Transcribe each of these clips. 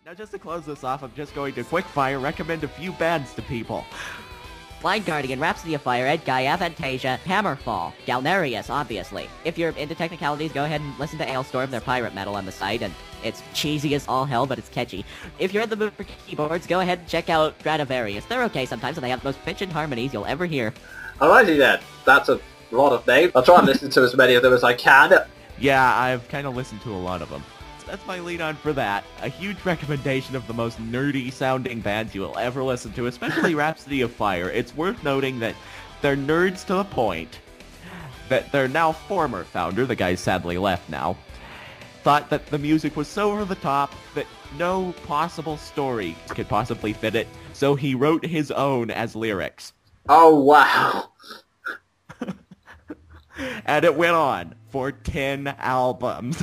Now just to close this off, I'm just going to quickfire recommend a few bands to people. Blind Guardian, Rhapsody of Fire, Edguy, Avantasia, Hammerfall, Galnerius, obviously. If you're into technicalities, go ahead and listen to Ailstorm, they're pirate metal on the site, and it's cheesy as all hell, but it's catchy. If you're in the mood for keyboards, go ahead and check out Stradivarius. They're okay sometimes, and they have the most pitched harmonies you'll ever hear. Alrighty then, that's a lot of names. I'll try and listen to as many of them as I can. Yeah, I've kind of listened to a lot of them. That's my lead on for that. A huge recommendation of the most nerdy sounding bands you will ever listen to, especially Rhapsody of Fire. It's worth noting that they're nerds to the point that their now former founder, the guy sadly left now, thought that the music was so over the top that no possible story could possibly fit it, so he wrote his own as lyrics. Oh, wow. And it went on for 10 albums.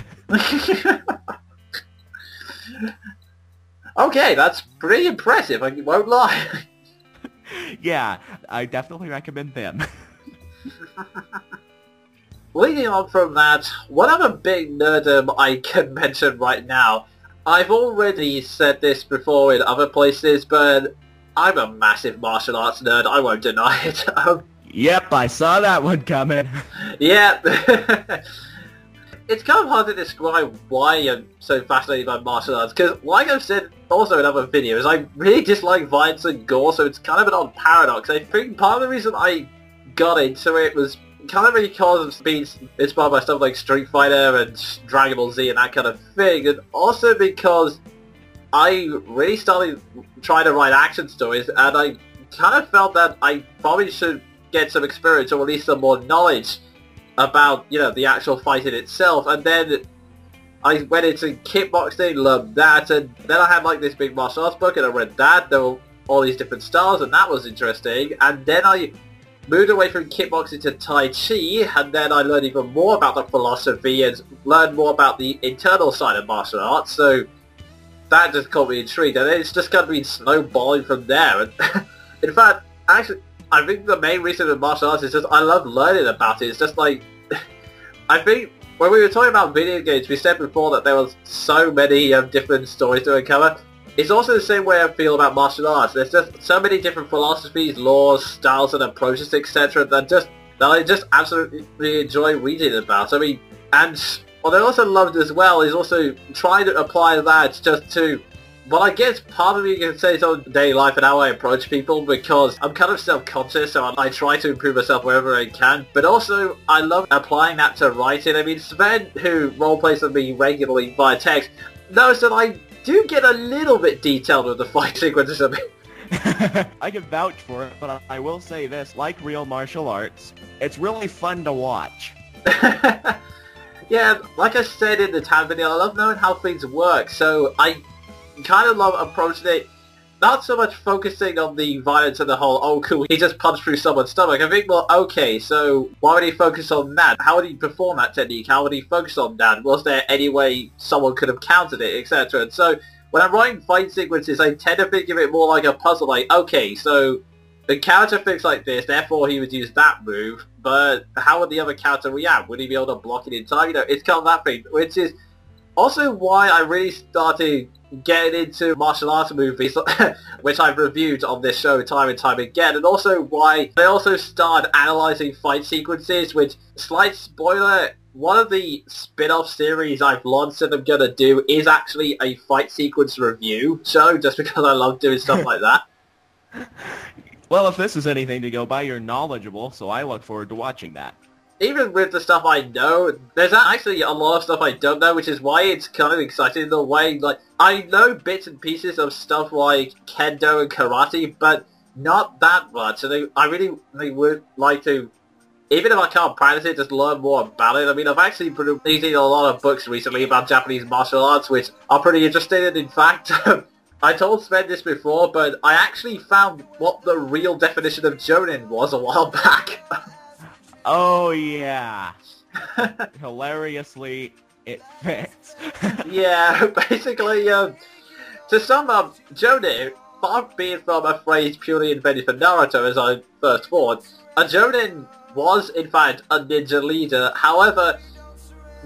Okay, that's pretty impressive, I won't lie. Yeah, I definitely recommend them. Leading on from that, one other big nerdum I can mention right now. I've already said this before in other places, but I'm a massive martial arts nerd, I won't deny it. Yep, I saw that one coming. Yeah. It's kind of hard to describe why I'm so fascinated by martial arts, because like I've said also in other videos, I really dislike violence and gore, so it's kind of an odd paradox. I think part of the reason I got into it was kind of because of being inspired by stuff like Street Fighter and Dragon Ball Z and that kind of thing, and also because I really started trying to write action stories, and I kind of felt that I probably should get some experience, or at least some more knowledge about, you know, the actual fighting itself. And then I went into kickboxing, learned that, and then I had like this big martial arts book and I read that. There were all these different styles and that was interesting. And then I moved away from kickboxing to Tai Chi, and then I learned even more about the philosophy and learned more about the internal side of martial arts. So that just got me intrigued, and it's just kind of been snowballing from there. And in fact, actually, I think the main reason of martial arts is just I love learning about it. It's just like, I think when we were talking about video games, we said before that there was so many different stories to uncover. It's also the same way I feel about martial arts. There's just so many different philosophies, laws, styles and approaches, etc. that I just absolutely enjoy reading about. I mean, and what I also loved as well is also trying to apply that just to, well, I guess part of me can say it's on daily life and how I approach people, because I'm kind of self-conscious, so I try to improve myself wherever I can. But also, I love applying that to writing. I mean, Sven, who roleplays with me regularly via text, knows that I do get a little bit detailed with the fight sequences of it. I can vouch for it, but I will say this, like real martial arts, it's really fun to watch. Yeah, like I said in the TAM video, I love knowing how things work, so I kind of love approaching it, not so much focusing on the violence and the whole, oh cool, he just punched through someone's stomach. I think, well, okay, so why would he focus on that? How would he perform that technique? How would he focus on that? Was there any way someone could have countered it, etc.? And so, when I'm writing fight sequences, I tend to think of it more like a puzzle, like, okay, so the character thinks like this, therefore he would use that move, but how would the other character react? Would he be able to block it in time? You know, it's kind of that thing, which is also why I really started getting into martial arts movies, which I've reviewed on this show time and time again, and also why I also started analysing fight sequences, which, slight spoiler, one of the spin-off series I've launched that I'm going to do is actually a fight sequence review show, just because I love doing stuff like that. Well, if this is anything to go by, you're knowledgeable, so I look forward to watching that. Even with the stuff I know, there's actually a lot of stuff I don't know, which is why it's kind of exciting in a way. Like, I know bits and pieces of stuff like Kendo and Karate, but not that much. And I really would like to, even if I can't practice it, just learn more about it. I mean, I've actually been reading a lot of books recently about Japanese martial arts, which are pretty interesting. In fact, I told Sven this before, but I actually found what the real definition of Jonin was a while back. Oh, yeah. Hilariously, it fits. Yeah, basically, to sum up, Jonin, far be it from a phrase purely invented for Naruto, as I first thought, a Jonin was, in fact, a ninja leader. However,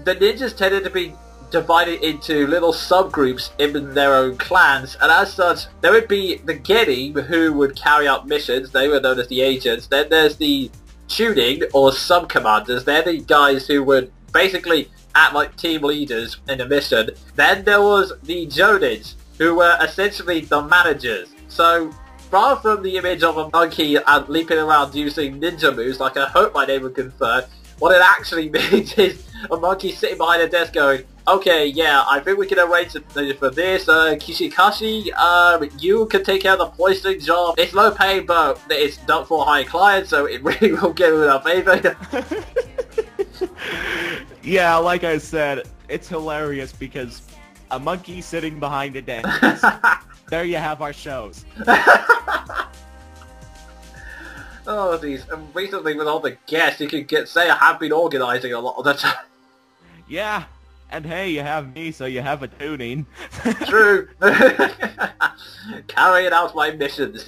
the ninjas tended to be divided into little subgroups in their own clans, and as such, there would be the Genin, who would carry out missions. They were known as the agents. Then there's the Chunin, or sub-commanders. They're the guys who would basically act like team leaders in a mission. Then there was the Jonins, who were essentially the managers. So, rather from the image of a monkey and leaping around using ninja moves, like I hope my name would confer, what it actually means is a monkey sitting behind a desk going, okay, yeah, I think we can arrange for this. Kishikashi, you can take care of the poisoning job. It's low pay, but it's not for high clients, so it really will get in our favor. Yeah, like I said, it's hilarious because a monkey sitting behind a desk. There you have our shows. Oh, geez. And recently with all the guests, you can say I have been organising a lot of the time. Yeah, and hey, you have me, so you have a tuning. True. Carrying out my missions.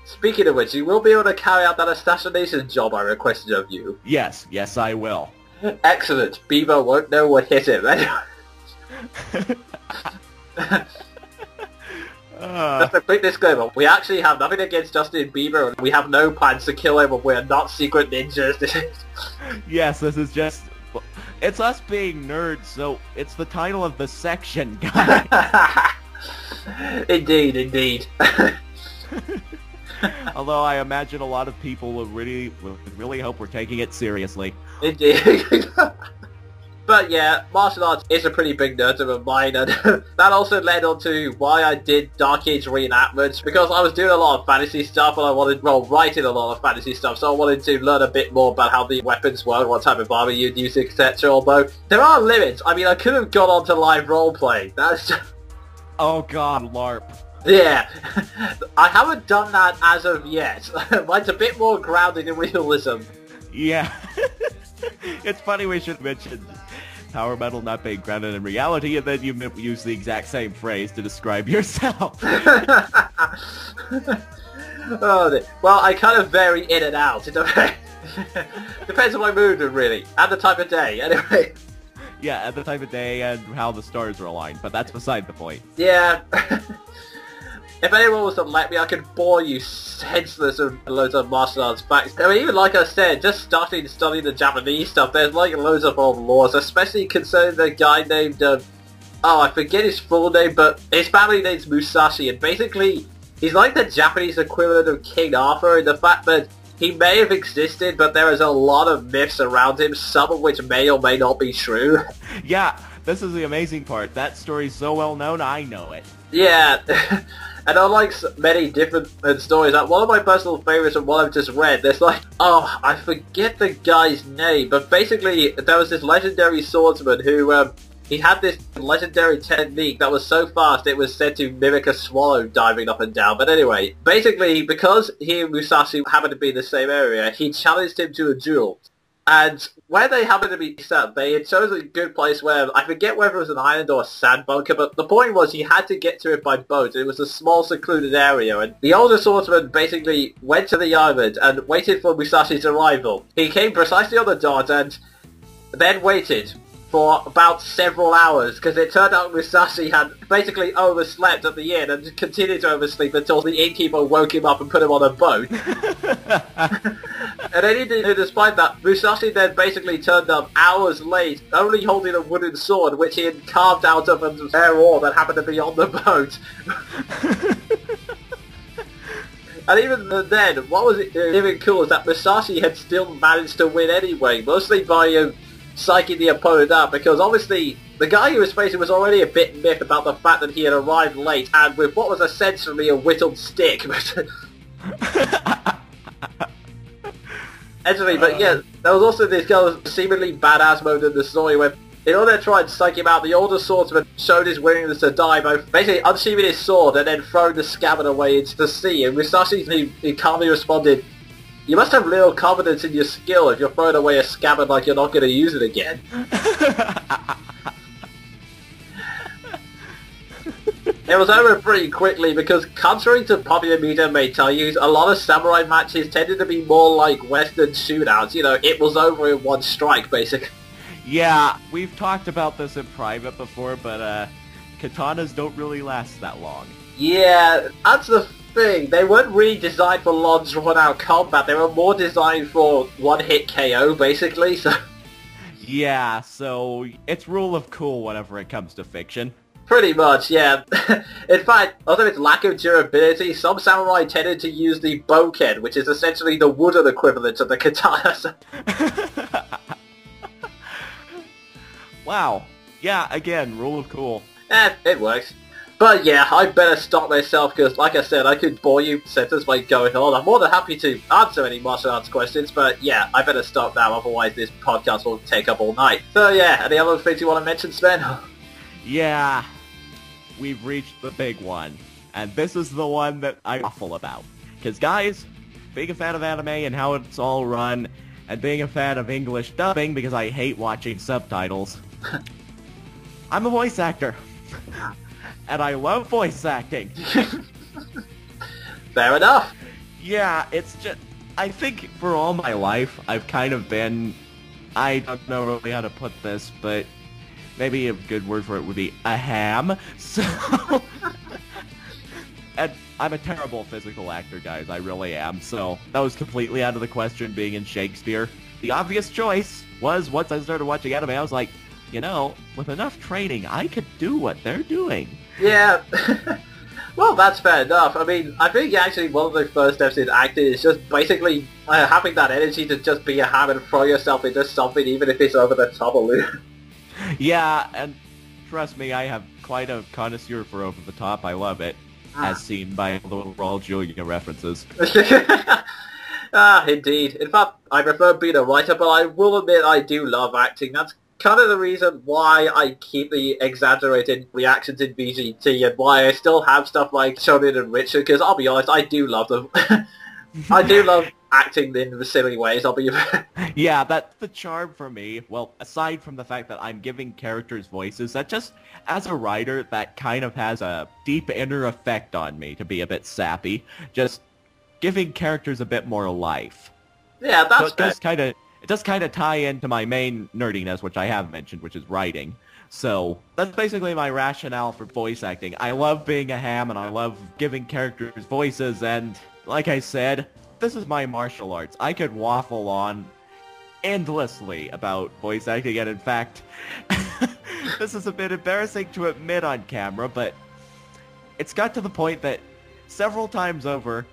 Speaking of which, you will be able to carry out that assassination job I requested of you. Yes, I will. Excellent. Beaver won't know what hit him. Just a quick disclaimer, we actually have nothing against Justin Bieber, and we have no plans to kill him, and we're not secret ninjas. Yes, this is just... It's us being nerds, so it's the title of the section, guys. Indeed. Although I imagine a lot of people would really hope we're taking it seriously. Indeed. But yeah, martial arts is a pretty big nerd of mine, and that also led on to why I did Dark Age reenactments, because I was doing a lot of fantasy stuff, and I wanted, writing a lot of fantasy stuff, so I wanted to learn a bit more about how the weapons work, what type of armor you'd use, etc. Although, there are limits. I mean, I could have gone on to live roleplay. That's just... Oh god, LARP. Yeah, I haven't done that as of yet. Mine's a bit more grounded in realism. Yeah. It's funny we should mention power metal not being grounded in reality, and then you use the exact same phrase to describe yourself. Oh, well, I kind of vary in and out. It depends on my mood, really, and the type of day, anyway. Yeah, at the time of day and how the stars are aligned, but that's beside the point. Yeah. If anyone was to let me, I could bore you senseless of loads of martial arts facts. I mean, even like I said, just starting studying the Japanese stuff, there's like loads of old laws, especially concerning the guy named, I forget his full name, but his family name's Musashi, and basically, he's like the Japanese equivalent of King Arthur in the fact that he may have existed, but there is a lot of myths around him, some of which may or may not be true. Yeah, this is the amazing part. That story's so well known, I know it. Yeah. And unlike many different stories, like one of my personal favourites and one I've just read, there's like, I forget the guy's name, but basically there was this legendary swordsman who, he had this legendary technique that was so fast it was said to mimic a swallow diving up and down. But anyway, basically, because he and Musashi happened to be in the same area, he challenged him to a duel. And where they happened to be set, they had chosen a good place where, I forget whether it was an island or a sand bunker, but the point was he had to get to it by boat. It was a small secluded area, and the older swordsman basically went to the island and waited for Musashi's arrival. He came precisely on the dot and then waited for about several hours, because it turned out Musashi had basically overslept at the inn and continued to oversleep until the innkeeper woke him up and put him on a boat. And then despite that, Musashi then basically turned up hours late, only holding a wooden sword which he had carved out of a rare ore that happened to be on the boat. And even then, what was even cool is that Musashi had still managed to win anyway, mostly by psyching the opponent up, because obviously the guy he was facing was already a bit miffed about the fact that he had arrived late and with what was essentially a whittled stick. Actually, but yeah, there was also this kind of seemingly badass mode in the story where, in order to try and psych him out, the older swordsman showed his willingness to die by basically unsheathing his sword and then throwing the scabbard away into the sea. And Musashi, he calmly responded, "You must have little confidence in your skill if you're throwing away a scabbard like you're not going to use it again." It was over pretty quickly because, contrary to popular media may tell you, a lot of samurai matches tended to be more like Western shootouts. You know, it was over in one strike, basically. Yeah, we've talked about this in private before, but katanas don't really last that long. Yeah, that's the thing. They weren't really designed for long drawn-out combat. They were more designed for one-hit KO, basically, so... Yeah, so it's rule of cool whenever it comes to fiction. Pretty much, yeah. In fact, although its lack of durability, some samurai tended to use the boken, which is essentially the wooden equivalent of the katana. Wow. Yeah, again, rule of cool. It works. But yeah, I better stop myself because, like I said, I could bore you sentence by going on. I'm more than happy to answer any martial arts questions, but yeah, I better stop now, otherwise this podcast will take up all night. So yeah, any other things you want to mention, Sven? Yeah, we've reached the big one. And this is the one that I'm awful about. Because guys, being a fan of anime and how it's all run, and being a fan of English dubbing because I hate watching subtitles, I'm a voice actor. And I love voice acting. Fair enough. Yeah, it's just... I think for all my life, I've kind of been... I don't know really how to put this, but maybe a good word for it would be a ham. So... And I'm a terrible physical actor, guys. I really am. So that was completely out of the question being in Shakespeare. The obvious choice was, once I started watching anime, I was like, you know, with enough training, I could do what they're doing. Yeah. Well, that's fair enough. I mean, I think actually one of the first steps in acting is just basically having that energy to just be a ham and throw yourself into something, even if it's over the top of it. Yeah, and trust me, I have quite a connoisseur for over the top. I love it, as seen by the Raul Julia references. Indeed. In fact, I prefer being a writer, but I will admit I do love acting. That's kind of the reason why I keep the exaggerated reactions in VGT and why I still have stuff like Shonen and Richard, because I'll be honest, I do love them. I do love acting in the silly ways, I'll be... Yeah, that's the charm for me. Well, aside from the fact that I'm giving characters voices, that just, as a writer, that kind of has a deep inner effect on me, to be a bit sappy. Just giving characters a bit more life. Yeah, that's so it does kind of tie into my main nerdiness, which I have mentioned, which is writing. So that's basically my rationale for voice acting. I love being a ham, and I love giving characters voices, and like I said, this is my martial arts. I could waffle on endlessly about voice acting, and in fact, this is a bit embarrassing to admit on camera, but it's got to the point that several times over,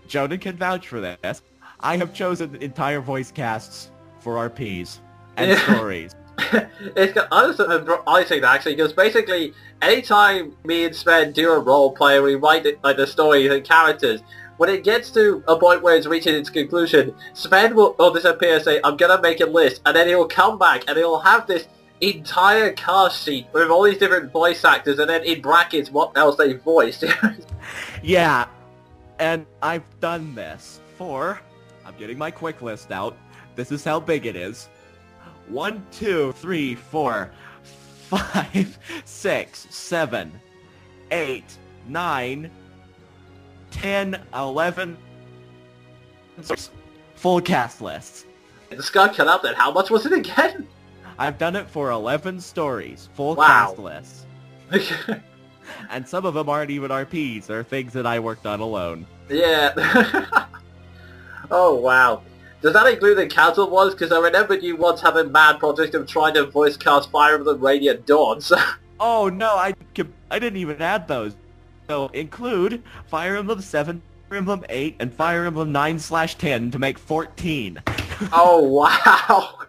Jonan can vouch for this, I have chosen entire voice casts for RPs and stories. It's honestly actually, because basically anytime me and Sven do a role play, we write it, like the stories and characters, when it gets to a point where it's reaching its conclusion, Sven will disappear and say, I'm gonna make a list, and then he'll come back and he'll have this entire cast sheet with all these different voice actors, and then in brackets what else they voiced. Yeah, and I've done this for... I'm getting my quick list out. This is how big it is. 1, 2, 3, 4, 5, 6, 7, 8, 9, 10, 11... Full cast lists. The sky cut out then. How much was it again? I've done it for 11 stories. Full Wow. cast lists. And some of them aren't even RPs. They're things that I worked on alone. Yeah. Oh, wow. Does that include the council ones? Because I remembered you once had a mad project of trying to voice cast Fire Emblem Radiant Dawn, so... Oh, no, I didn't even add those. So, include Fire Emblem 7, Fire Emblem 8, and Fire Emblem 9/10 to make 14. Oh, wow.